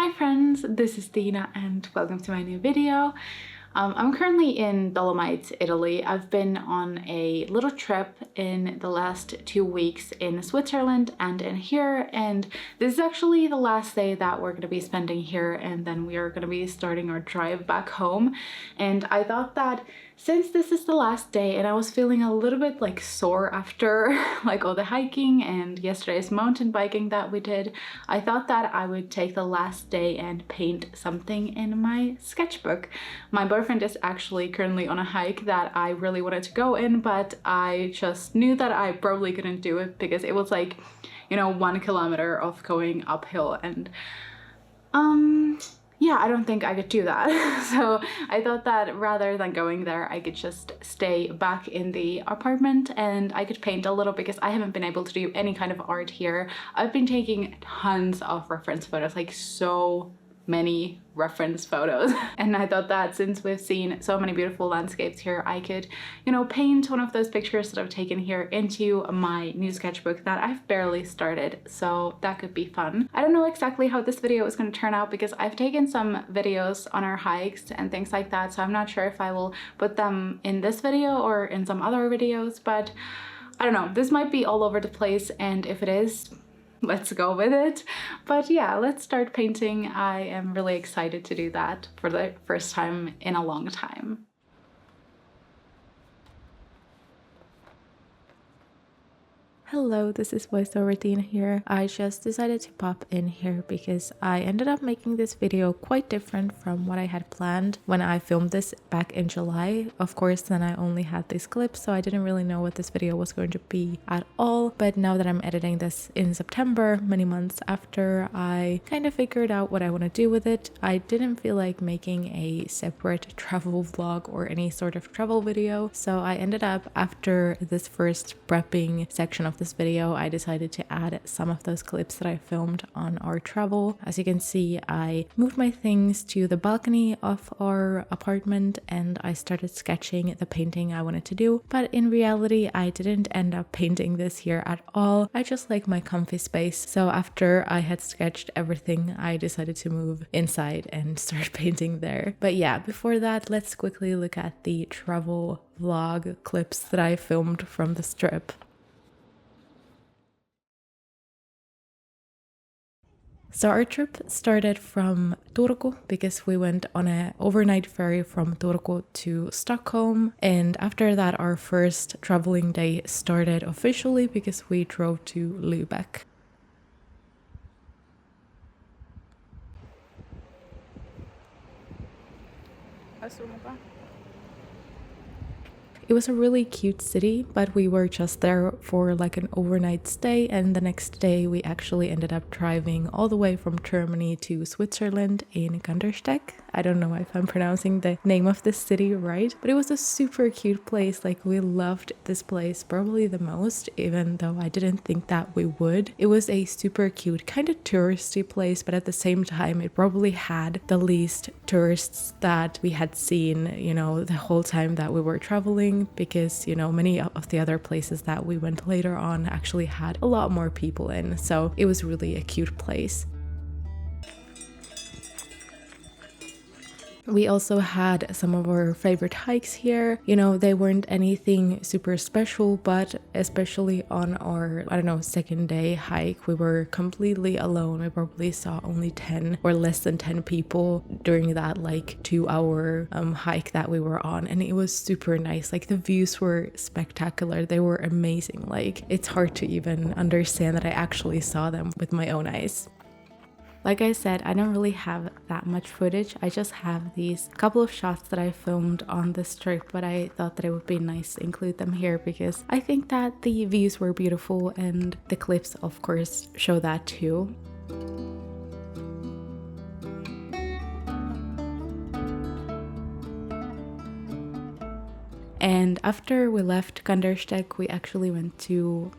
Hi friends, this is Tiina and welcome to my new video. I'm currently in Dolomites, Italy. I've been on a little trip in the last 2 weeks in Switzerland and in here, and this is actually the last day that we're going to be spending here, and then we are going to be starting our drive back home. And I thought that since this is the last day and I was feeling a little bit like sore after like all the hiking and yesterday's mountain biking that we did, I thought that I would take the last day and paint something in my sketchbook. My boyfriend is actually currently on a hike that I really wanted to go in, but I just knew that I probably couldn't do it because it was like, you know, 1 kilometer of going uphill, and yeah, I don't think I could do that. So I thought that rather than going there, I could just stay back in the apartment and I could paint a little, because I haven't been able to do any kind of art here. I've been taking tons of reference photos, like so many reference photos. And I thought that since we've seen so many beautiful landscapes here, I could, you know, paint one of those pictures that I've taken here into my new sketchbook that I've barely started. So that could be fun. I don't know exactly how this video is going to turn out because I've taken some videos on our hikes and things like that, so I'm not sure if I will put them in this video or in some other videos, but I don't know. This might be all over the place, and if it is, let's go with it. But yeah, let's start painting. I am really excited to do that for the first time in a long time. Hello, this is voiceover Tiina here. I just decided to pop in here because I ended up making this video quite different from what I had planned when I filmed this back in July. Of course, then I only had these clips, so I didn't really know what this video was going to be at all. But now that I'm editing this in September, many months after, I kind of figured out what I want to do with it. I didn't feel like making a separate travel vlog or any sort of travel video, so I ended up, after this first prepping section of this video, I decided to add some of those clips that I filmed on our travel. As you can see, I moved my things to the balcony of our apartment and I started sketching the painting I wanted to do, but in reality I didn't end up painting this here at all. I just like my comfy space, so after I had sketched everything, I decided to move inside and start painting there. But yeah, before that, let's quickly look at the travel vlog clips that I filmed from this trip. So our trip started from Turku because we went on an overnight ferry from Turku to Stockholm, and after that our first traveling day started officially because we drove to Lübeck. It was a really cute city, but we were just there for like an overnight stay, and the next day we actually ended up driving all the way from Germany to Switzerland in Kandersteg. I don't know if I'm pronouncing the name of this city right, but it was a super cute place. Like, we loved this place probably the most, even though I didn't think that we would. It was a super cute, kind of touristy place, but at the same time it probably had the least tourists that we had seen, you know, the whole time that we were traveling, because, you know, many of the other places that we went later on actually had a lot more people in, so it was really a cute place. We also had some of our favorite hikes here. You know, they weren't anything super special, but especially on our, I don't know, second day hike, we were completely alone. We probably saw only 10 or less than 10 people during that like 2-hour hike that we were on, and it was super nice. Like, the views were spectacular. They were amazing. Like, it's hard to even understand that I actually saw them with my own eyes. Like I said, I don't really have that much footage. I just have these couple of shots that I filmed on this trip, but I thought that it would be nice to include them here because I think that the views were beautiful and the clips, of course, show that too. And after we left Kandersteg, we actually went to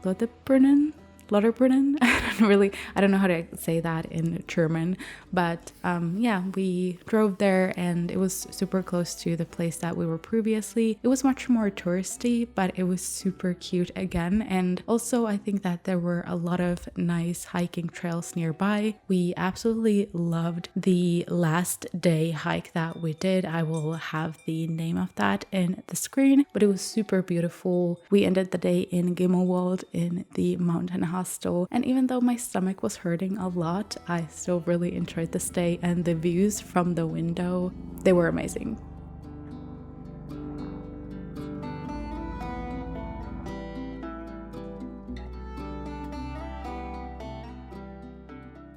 Lottebrunnen. Lauterbrunnen. I don't know how to say that in German, but yeah, we drove there and it was super close to the place that we were previously. It was much more touristy, but it was super cute again. And also I think that there were a lot of nice hiking trails nearby. We absolutely loved the last day hike that we did. I will have the name of that in the screen, but it was super beautiful. We ended the day in Gimmelwald in the mountain hostel, and even though my stomach was hurting a lot, I still really enjoyed the stay, and the views from the window, they were amazing.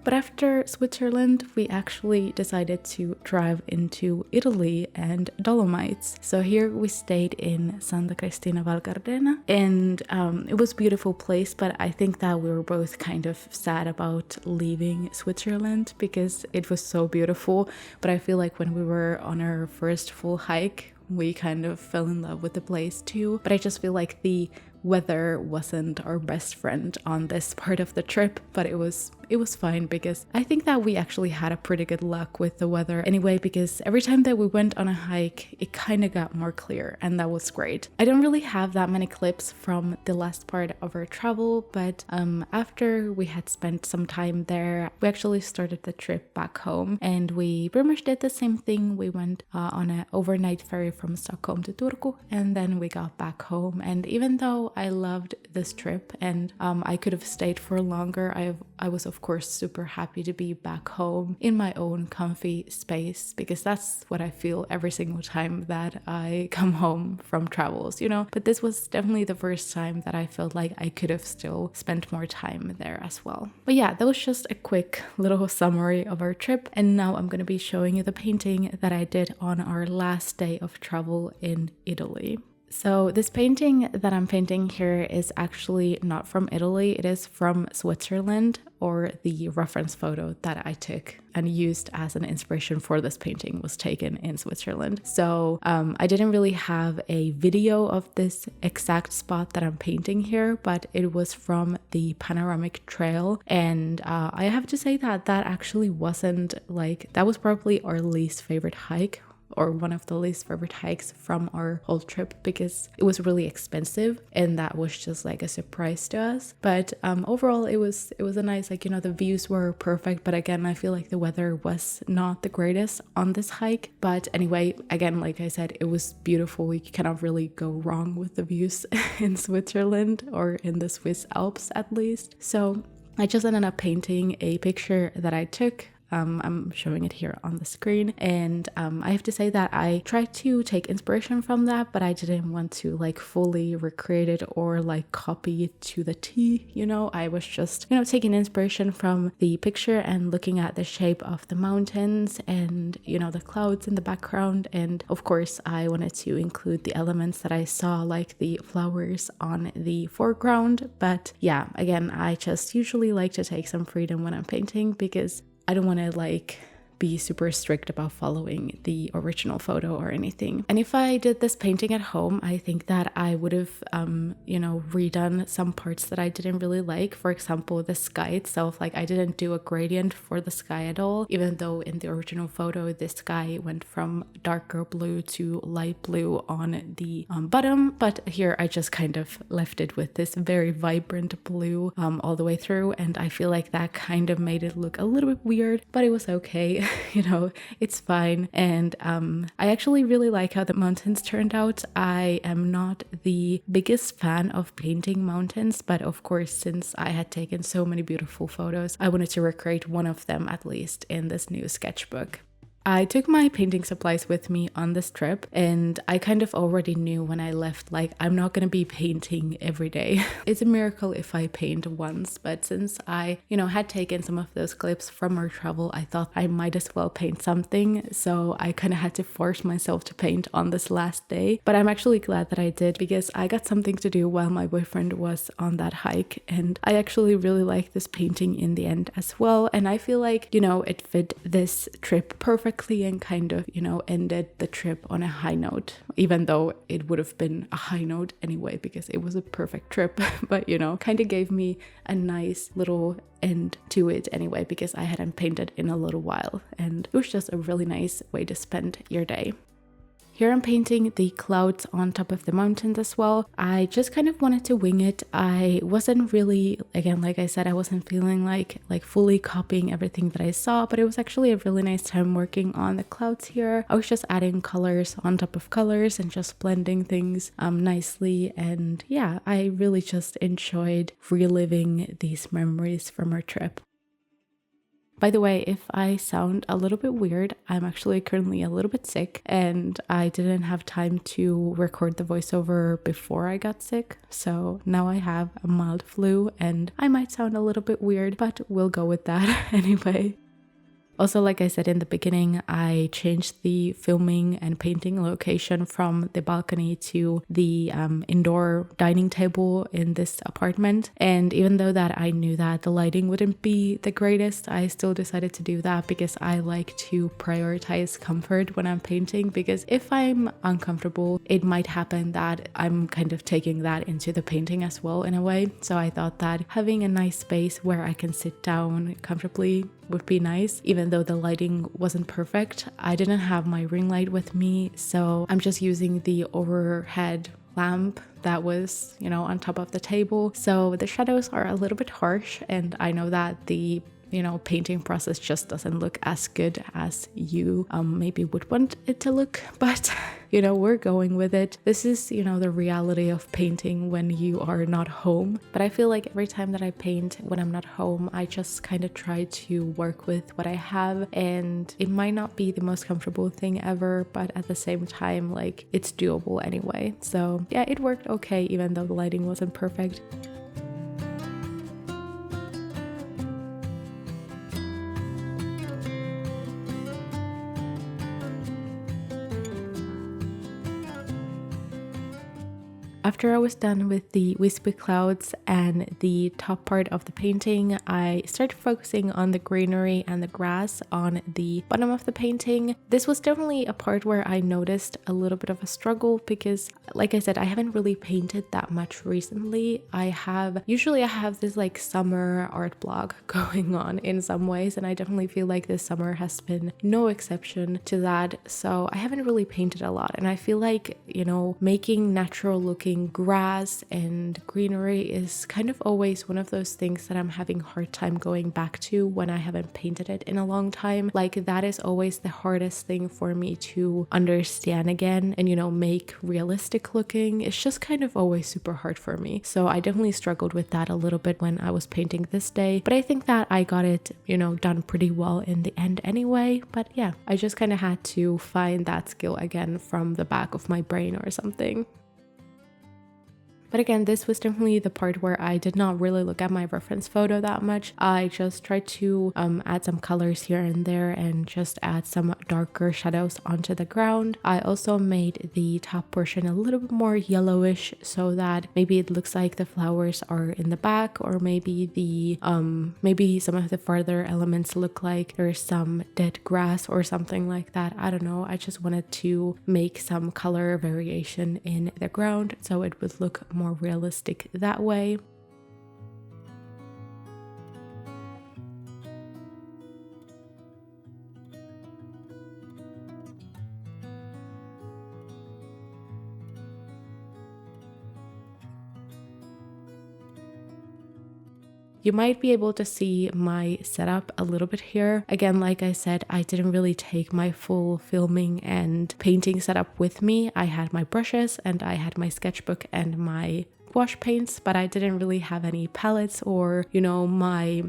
But after Switzerland, we actually decided to drive into Italy and Dolomites. So here we stayed in Santa Cristina Val Gardena, and it was a beautiful place, but I think that we were both kind of sad about leaving Switzerland because it was so beautiful. But I feel like when we were on our first full hike, we kind of fell in love with the place too. But I just feel like the weather wasn't our best friend on this part of the trip, but it was fine because I think that we actually had a pretty good luck with the weather anyway, because every time that we went on a hike, it kind of got more clear, and that was great. I don't really have that many clips from the last part of our travel, but after we had spent some time there, we actually started the trip back home, and we pretty much did the same thing. We went on an overnight ferry from Stockholm to Turku, and then we got back home. And even though I loved this trip and I could have stayed for longer, I was of course super happy to be back home in my own comfy space, because that's what I feel every single time that I come home from travels, you know. But this was definitely the first time that I felt like I could have still spent more time there as well. But yeah, that was just a quick little summary of our trip, and now I'm going to be showing you the painting that I did on our last day of travel in Italy. So this painting that I'm painting here is actually not from Italy, it is from Switzerland, or the reference photo that I took and used as an inspiration for this painting was taken in Switzerland. So I didn't really have a video of this exact spot that I'm painting here, but it was from the panoramic trail. And I have to say that that actually wasn't like, that was probably our least favorite hike, or one of the least favorite hikes from our whole trip, because it was really expensive and that was just like a surprise to us. But overall it was a nice, like, you know, the views were perfect, but again I feel like the weather was not the greatest on this hike. But anyway, again, like I said, it was beautiful. You cannot really go wrong with the views in Switzerland, or in the Swiss Alps at least. So I just ended up painting a picture that I took. I'm showing it here on the screen, and I have to say that I tried to take inspiration from that, but I didn't want to like fully recreate it or like copy it to the T, you know. I was just, you know, taking inspiration from the picture and looking at the shape of the mountains and, you know, the clouds in the background. And of course I wanted to include the elements that I saw, like the flowers on the foreground. But yeah, again, I just usually like to take some freedom when I'm painting, because I don't want to like be super strict about following the original photo or anything. And if I did this painting at home, I think that I would have, you know, redone some parts that I didn't really like. For example, the sky itself, like I didn't do a gradient for the sky at all, even though in the original photo, the sky went from darker blue to light blue on the bottom. But here I just kind of left it with this very vibrant blue all the way through. And I feel like that kind of made it look a little bit weird, but it was okay. You know, it's fine. And I actually really like how the mountains turned out. I am not the biggest fan of painting mountains, but of course, since I had taken so many beautiful photos, I wanted to recreate one of them at least in this new sketchbook. I took my painting supplies with me on this trip, and I kind of already knew when I left, like, I'm not gonna be painting every day. It's a miracle if I paint once, but since I, you know, had taken some of those clips from our travel, I thought I might as well paint something. So I kind of had to force myself to paint on this last day. But I'm actually glad that I did, because I got something to do while my boyfriend was on that hike, and I actually really liked this painting in the end as well. And I feel like, you know, it fit this trip perfectly. correctly and kind of, ended the trip on a high note, even though it would have been a high note anyway because it was a perfect trip. But, kind of gave me a nice little end to it anyway because I hadn't painted in a little while, and it was just a really nice way to spend your day. Here I'm painting the clouds on top of the mountains as well. I just kind of wanted to wing it. I wasn't really, again, like I said, I wasn't feeling like fully copying everything that I saw, but it was actually a really nice time working on the clouds here. I was just adding colors on top of colors and just blending things nicely. And yeah, I really just enjoyed reliving these memories from our trip. By the way, if I sound a little bit weird, I'm actually currently a little bit sick and I didn't have time to record the voiceover before I got sick. So now I have a mild flu and I might sound a little bit weird, but we'll go with that anyway. Also, like I said in the beginning, I changed the filming and painting location from the balcony to the indoor dining table in this apartment. And even though that I knew that the lighting wouldn't be the greatest, I still decided to do that because I like to prioritize comfort when I'm painting, because if I'm uncomfortable, it might happen that I'm kind of taking that into the painting as well in a way. So I thought that having a nice space where I can sit down comfortably would be nice, even though the lighting wasn't perfect. I didn't have my ring light with me, so I'm just using the overhead lamp that was, on top of the table. So the shadows are a little bit harsh, and I know that the painting process just doesn't look as good as you maybe would want it to look, but we're going with it. This is the reality of painting when you are not home. But I feel like every time that I paint when I'm not home, I just kind of try to work with what I have, and it might not be the most comfortable thing ever, but at the same time, it's doable anyway. So yeah, it worked okay even though the lighting wasn't perfect. After I was done with the wispy clouds and the top part of the painting, I started focusing on the greenery and the grass on the bottom of the painting. This was definitely a part where I noticed a little bit of a struggle because, like I said, I haven't really painted that much recently. Usually I have this summer art blog going on in some ways, and I definitely feel like this summer has been no exception to that. So I haven't really painted a lot, and I feel like, making natural looking grass and greenery is kind of always one of those things that I'm having a hard time going back to when I haven't painted it in a long time. That is always the hardest thing for me to understand again and, make realistic looking. It's just kind of always super hard for me. So I definitely struggled with that a little bit when I was painting this day, but I think that I got it, done pretty well in the end anyway. But yeah, I just kind of had to find that skill again from the back of my brain or something. But again, this was definitely the part where I did not really look at my reference photo that much. I just tried to add some colors here and there and just add some darker shadows onto the ground. I also made the top portion a little bit more yellowish so that maybe it looks like the flowers are in the back, or maybe maybe some of the farther elements look like there's some dead grass or something like that. I don't know. I just wanted to make some color variation in the ground so it would look more realistic that way. You might be able to see my setup a little bit here. Again, like I said, I didn't really take my full filming and painting setup with me. I had my brushes and I had my sketchbook and my gouache paints, but I didn't really have any palettes or, my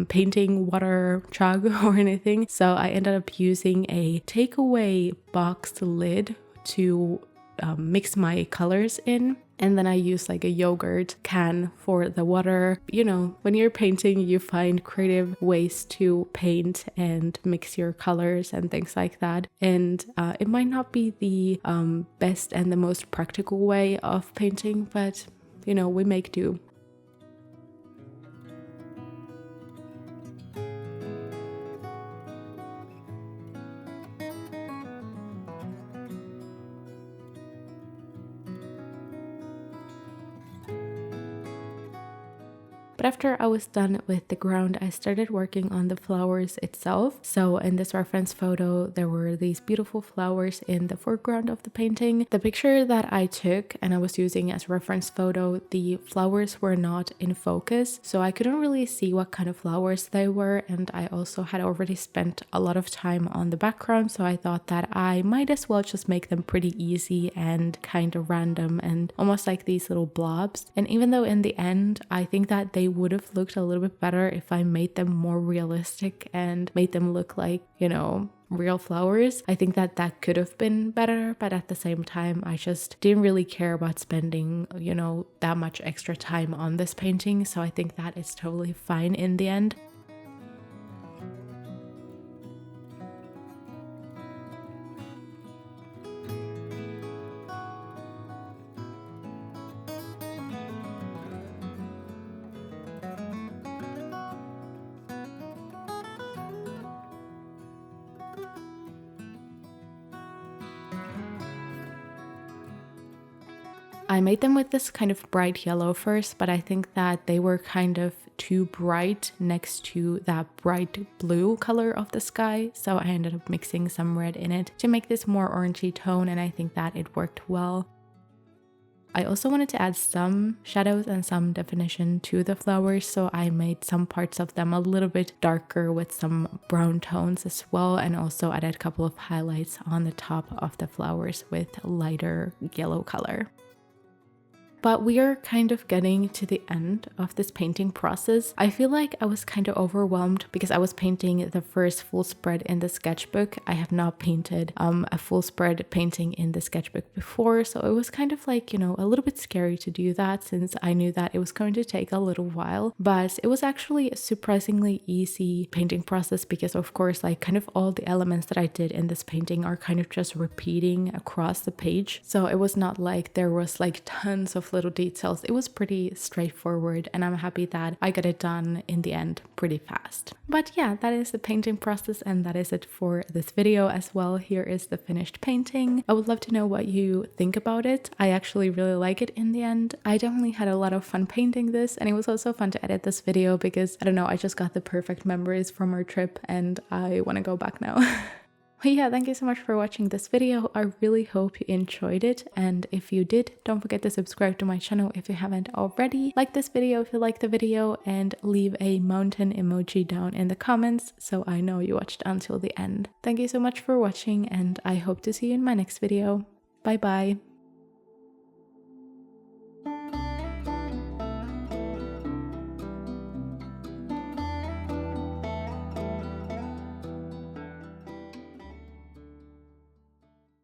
painting water jug or anything. So I ended up using a takeaway boxed lid to mix my colors in. And then I use a yogurt can for the water. When you're painting, you find creative ways to paint and mix your colors and things like that. And it might not be the best and the most practical way of painting, but, we make do. But after I was done with the ground, I started working on the flowers itself. So in this reference photo, there were these beautiful flowers in the foreground of the painting. The picture that I took and I was using as reference photo, the flowers were not in focus, so I couldn't really see what kind of flowers they were, and I also had already spent a lot of time on the background, so I thought that I might as well just make them pretty easy and kind of random and almost like these little blobs. And even though in the end I think that they would have looked a little bit better if I made them more realistic and made them look like, you know, real flowers, I think that that could have been better, but at the same time I just didn't really care about spending, you know, that much extra time on this painting, so I think that it's totally fine in the end. I made them with this kind of bright yellow first, but I think that they were kind of too bright next to that bright blue color of the sky, so I ended up mixing some red in it to make this more orangey tone, and I think that it worked well. I also wanted to add some shadows and some definition to the flowers, so I made some parts of them a little bit darker with some brown tones as well, and also added a couple of highlights on the top of the flowers with lighter yellow color. But we are kind of getting to the end of this painting process. I feel like I was kind of overwhelmed because I was painting the first full spread in the sketchbook. I have not painted a full spread painting in the sketchbook before, so it was kind of like, you know, a little bit scary to do that since I knew that it was going to take a little while. But it was actually a surprisingly easy painting process because, of course, like kind of all the elements that I did in this painting are kind of just repeating across the page. So it was not like there was like tons of little details. It was pretty straightforward, and I'm happy that I got it done in the end pretty fast. But yeah, that is the painting process, and that is it for this video as well. Here is the finished painting. I would love to know what you think about it. I actually really like it in the end. I definitely had a lot of fun painting this, and it was also fun to edit this video because, I don't know, I just got the perfect memories from our trip and I want to go back now. But yeah, thank you so much for watching this video. I really hope you enjoyed it, and if you did, don't forget to subscribe to my channel if you haven't already. Like this video if you liked the video, and leave a mountain emoji down in the comments so I know you watched until the end. Thank you so much for watching, and I hope to see you in my next video. Bye bye!